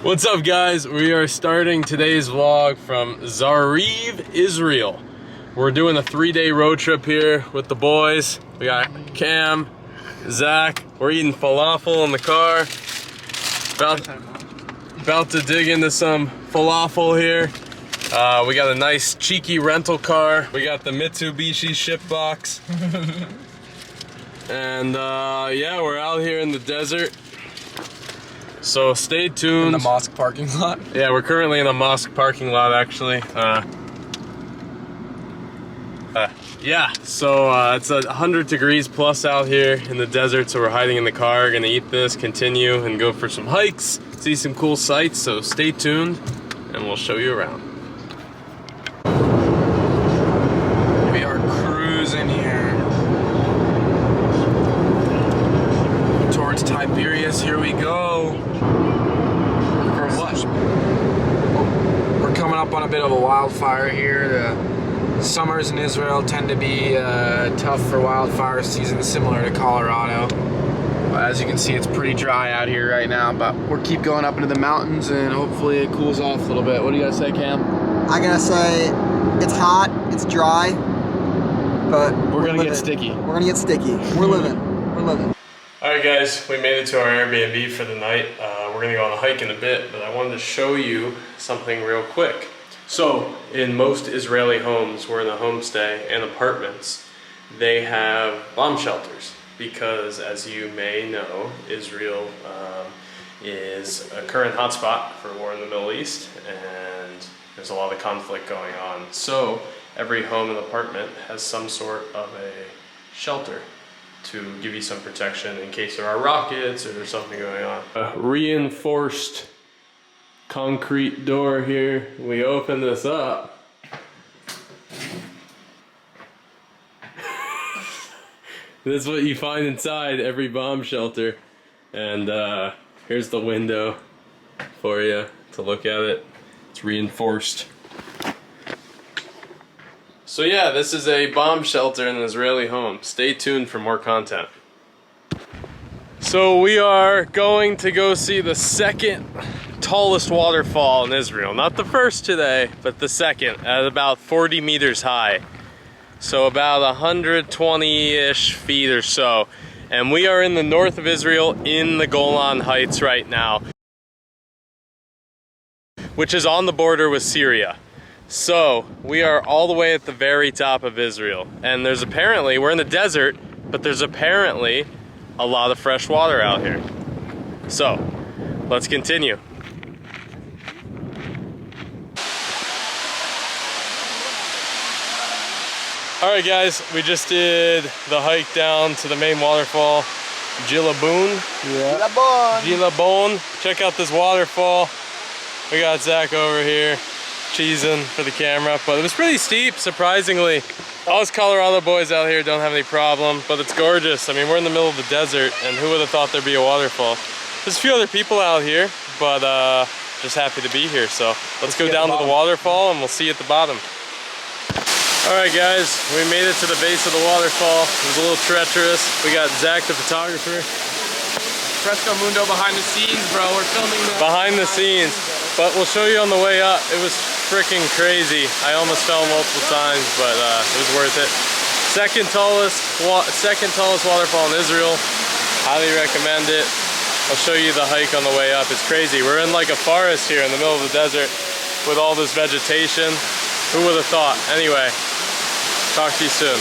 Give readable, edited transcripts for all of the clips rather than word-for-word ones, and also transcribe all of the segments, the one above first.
What's up, guys? We are starting today's vlog from Zarev, Israel. We're doing a 3-day road trip here with the boys. We got Cam, Zach. We're eating falafel in the car. About to dig into some falafel here. We got a nice cheeky rental car. We got the Mitsubishi ship box. And yeah, we're out here in the desert. So stay tuned. In the mosque parking lot? Yeah, we're currently in a mosque parking lot, actually. Yeah, so it's 100 degrees plus out here in the desert, so we're hiding in the car, gonna eat this, continue, and go for some hikes, see some cool sights, so stay tuned, and we'll show you around. We are cruising here towards Tiberias. Here we go. For what? We're coming up on a bit of a wildfire here. The summers in Israel tend to be tough for wildfire season, similar to Colorado. As you can see, it's pretty dry out here right now, but we'll keep going up into the mountains and hopefully it cools off a little bit. What do you guys say, Cam? I'm gonna say it's hot, it's dry, but We're gonna get sticky. We're gonna get sticky. We're living. We're living. Alright guys, we made it to our Airbnb for the night. We're gonna go on a hike in a bit, but I wanted to show you something real quick. So, in most Israeli homes, we're in a homestay and apartments, they have bomb shelters because, as you may know, Israel is a current hotspot for war in the Middle East, and there's a lot of conflict going on. So, every home and apartment has some sort of a shelter to give you some protection in case there are rockets or there's something going on. A reinforced concrete door here. We open this up. This is what you find inside every bomb shelter. And here's the window for you to look at it. It's reinforced. So yeah, this is a bomb shelter in an Israeli home. Stay tuned for more content. So we are going to go see the second tallest waterfall in Israel. Not the first today, but the second, at about 40 meters high. So about 120-ish feet or so. And we are in the north of Israel in the Golan Heights right now, which is on the border with Syria. So, we are all the way at the very top of Israel. And there's apparently, we're in the desert, but there's apparently a lot of fresh water out here. So, let's continue. Alright guys, we just did the hike down to the main waterfall, Jilabun. Yeah. Jilabun. Check out this waterfall. We got Zach over here cheesing for the camera, but it was pretty steep, surprisingly. Us Colorado boys out here don't have any problem, but it's gorgeous. I mean, we're in the middle of the desert, and who would have thought there'd be a waterfall? There's a few other people out here, but just happy to be here. So let's go down to the waterfall, and we'll see you at the bottom. Alright guys, we made it to the base of the waterfall. It was a little treacherous. We got Zach, the photographer. Fresco Mundo behind the scenes, bro. We're filming the behind the scenes, but we'll show you on the way up. It was freaking crazy. I almost fell multiple times, but it was worth it. Second tallest waterfall in Israel. Highly recommend it. I'll show you the hike on the way up. It's crazy. We're in like a forest here in the middle of the desert with all this vegetation. Who would have thought? Anyway, talk to you soon.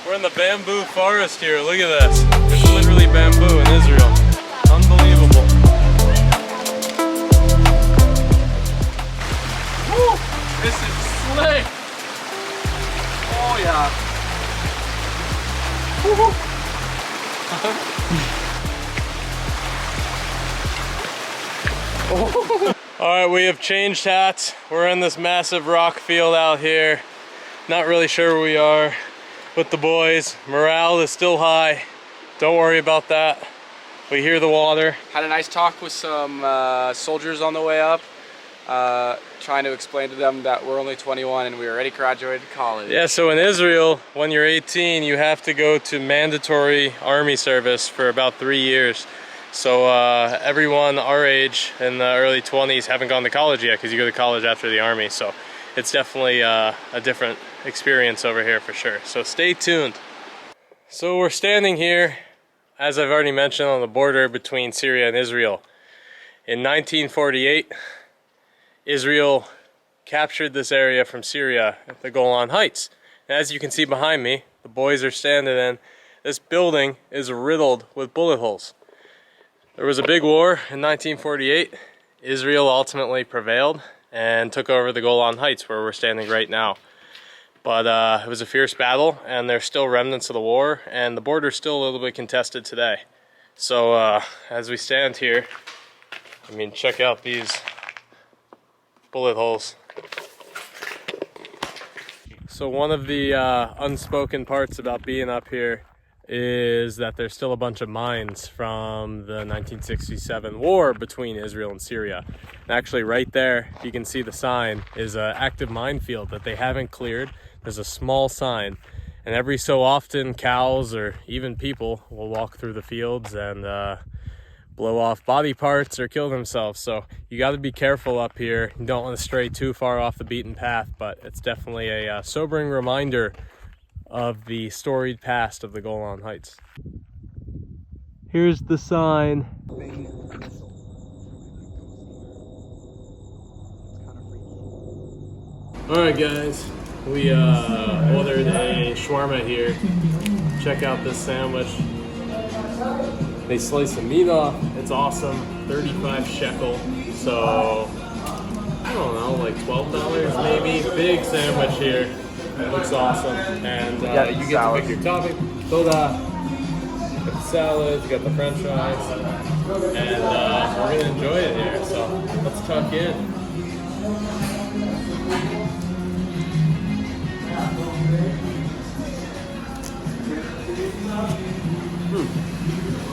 We're in the bamboo forest here. Look at this. There's literally bamboo in Israel. Unbelievable. Woo! This is slick. Oh yeah. Alright, we have changed hats. We're in this massive rock field out here. Not really sure where we are with the boys. Morale is still high. Don't worry about that. We hear the water. Had a nice talk with some soldiers on the way up. trying to explain to them that we're only 21 and we already graduated college. Yeah, so in Israel, when you're 18, you have to go to mandatory army service for about 3 years. So everyone our age in the early 20s haven't gone to college yet because you go to college after the army. So it's definitely a different experience over here for sure. So stay tuned. So we're standing here, as I've already mentioned, on the border between Syria and Israel. In 1948, Israel captured this area from Syria at the Golan Heights. And as you can see behind me, the boys are standing in. This building is riddled with bullet holes. There was a big war in 1948. Israel ultimately prevailed and took over the Golan Heights where we're standing right now. But it was a fierce battle and there's still remnants of the war and the border's still a little bit contested today. So as we stand here, I mean, check out these bullet holes. So one of the unspoken parts about being up here is that there's still a bunch of mines from the 1967 war between Israel and Syria. And actually right there, you can see the sign, is an active minefield that they haven't cleared. There's a small sign, and every so often cows or even people will walk through the fields and blow off body parts or kill themselves. So you got to be careful up here. You don't want to stray too far off the beaten path, but it's definitely a sobering reminder of the storied past of the Golan Heights. Here's the sign. Alright guys, we ordered a shawarma here. Check out this sandwich. They slice the meat off. It's awesome. 35 shekel. So, I don't know, like $12 maybe. Big sandwich here. It looks awesome. And you get to pick your topping. Soda. You got the salads, you got the french fries. And we're going to enjoy it here. So, let's tuck in.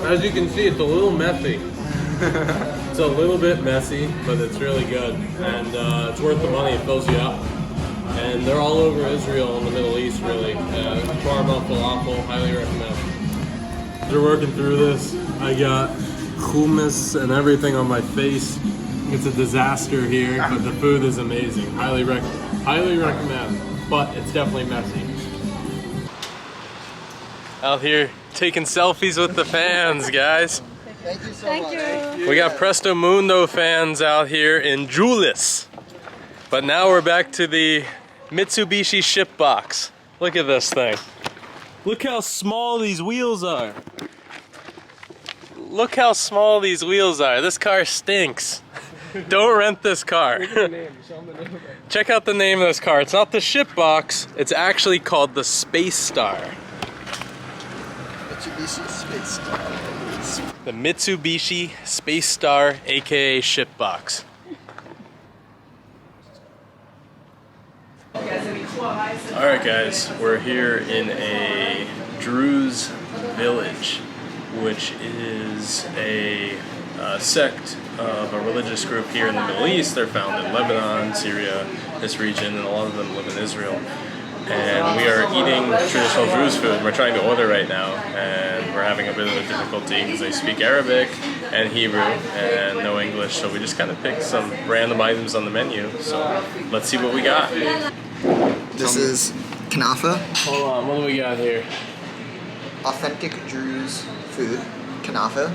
As you can see, it's a little messy. It's a little bit messy, but it's really good. And it's worth the money, it fills you up. And they're all over Israel and the Middle East, really. Shawarma, falafel, highly recommend. They're working through this. I got hummus and everything on my face. It's a disaster here, but the food is amazing. Highly recommend, but it's definitely messy. Out here taking selfies with the fans, guys. Thank you so much. We got Presto Mundo fans out here in Julis. But now we're back to the Mitsubishi ship box. Look at this thing. Look how small these wheels are. Look how small these wheels are. This car stinks. Don't rent this car. Check out the name of this car. It's not the ship box. It's actually called the Space Star. Mitsubishi Space Star. The Mitsubishi Space Star, aka ship box. Alright guys, we're here in a Druze village, which is a sect of a religious group here in the Middle East. They're found in Lebanon, Syria, this region, and a lot of them live in Israel. And we are eating traditional Druze food. We're trying to order right now, and we're having a bit of a difficulty because they speak Arabic and Hebrew and no English, so we just kind of picked some random items on the menu. So let's see what we got. This is kanafa. Hold on, what do we got here? Authentic Druze food. Kanafa.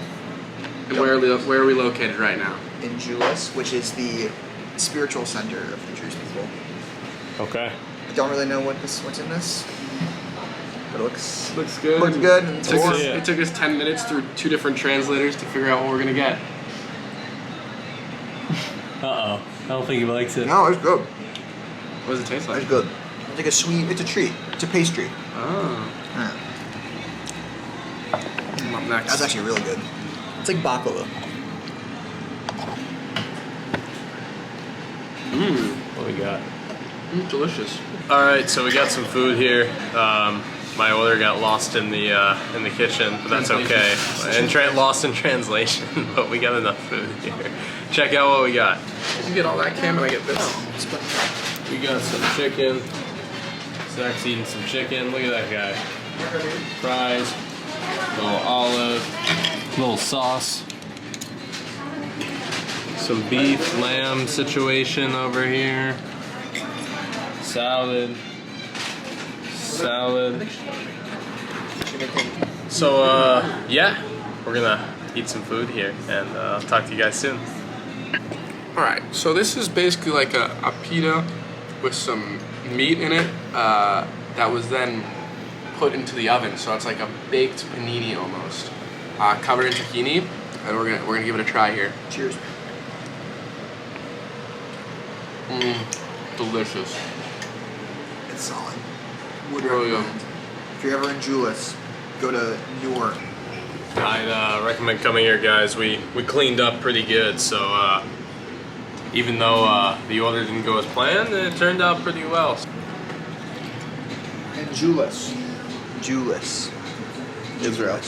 Where are we located right now? In Julis, which is the spiritual center of the Druze people. Okay. I don't really know what's in this, but it looks good. Looks good. And It took us 10 minutes through 2 different translators to figure out what we're gonna get. Uh-oh. I don't think he likes it. No, it's good. What does it taste like? It's good. It's like a sweet. It's a treat. It's a pastry. Oh. Yeah. Up next. That's actually really good. It's like baklava. What we got? Delicious. Alright, so we got some food here. My order got lost in the kitchen, but that's okay. And lost in translation, but we got enough food here. Check out what we got. You get all that, Cam, and I get this. We got some chicken. Zach's eating some chicken. Look at that guy. Fries, little olive, little sauce. Some beef, lamb situation over here. Salad. So yeah, we're gonna eat some food here, and I'll talk to you guys soon. Alright, so this is basically like a pita with some meat in it that was then put into the oven. So it's like a baked panini almost, covered in tahini, and we're gonna give it a try here. Cheers. Delicious. It's solid. Would Really recommend. If you're ever in Julius, go to Newark. I'd recommend coming here, guys. We cleaned up pretty good, so even though the order didn't go as planned, it turned out pretty well. And Julius. Israel.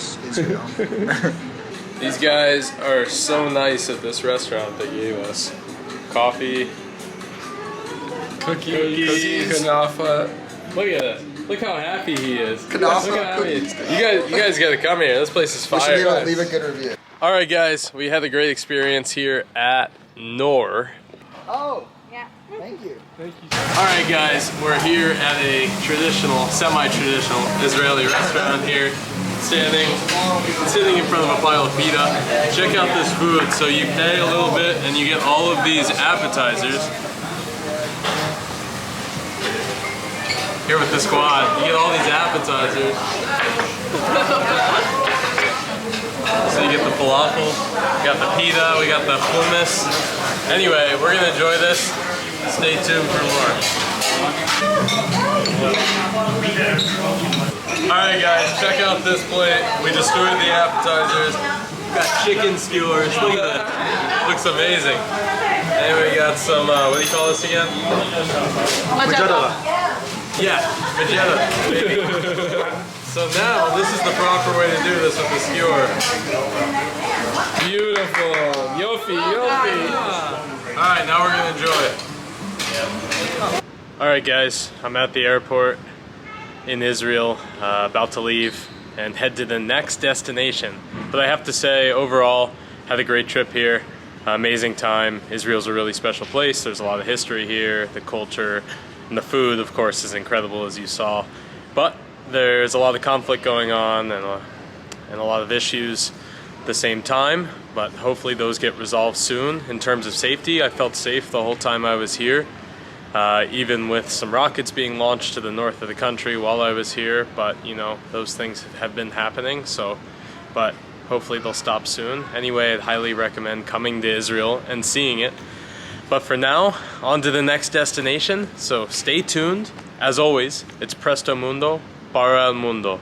These guys are so nice at this restaurant they gave us. Coffee, cookies, kanafa. Look at it. Look how happy he is. Kanafa. Look how happy. You guys gotta come here. This place is fire. Leave a good review. Alright guys, we had a great experience here at Nor. Oh. Yeah. Thank you. Alright guys, we're here at a traditional, semi-traditional Israeli restaurant here. Sitting in front of a pile of pita. Check out this food. So you pay a little bit and you get all of these appetizers. Here with the squad, you get all these appetizers. So you get the falafel, we got the pita, we got the hummus. Anyway, we're gonna enjoy this. Stay tuned for more. Alright guys, check out this plate. We destroyed the appetizers. We got chicken skewers. Look at that. Looks amazing. Anyway, we got some, what do you call this again? Yeah, vegeta. So now, this is the proper way to do this with the skewer. Beautiful. Yofi. Alright, now we're gonna enjoy it. Alright guys, I'm at the airport in Israel, about to leave and head to the next destination. But I have to say, overall, had a great trip here. Amazing time. Israel's a really special place. There's a lot of history here, the culture, and the food, of course, is incredible, as you saw. But there's a lot of conflict going on and a lot of issues at the same time. But hopefully those get resolved soon. In terms of safety, I felt safe the whole time I was here. Even with some rockets being launched to the north of the country while I was here, but you know, those things have been happening, but hopefully they'll stop soon. Anyway, I'd highly recommend coming to Israel and seeing it. But for now, on to the next destination, so stay tuned. As always, it's Presto Mundo, para el mundo.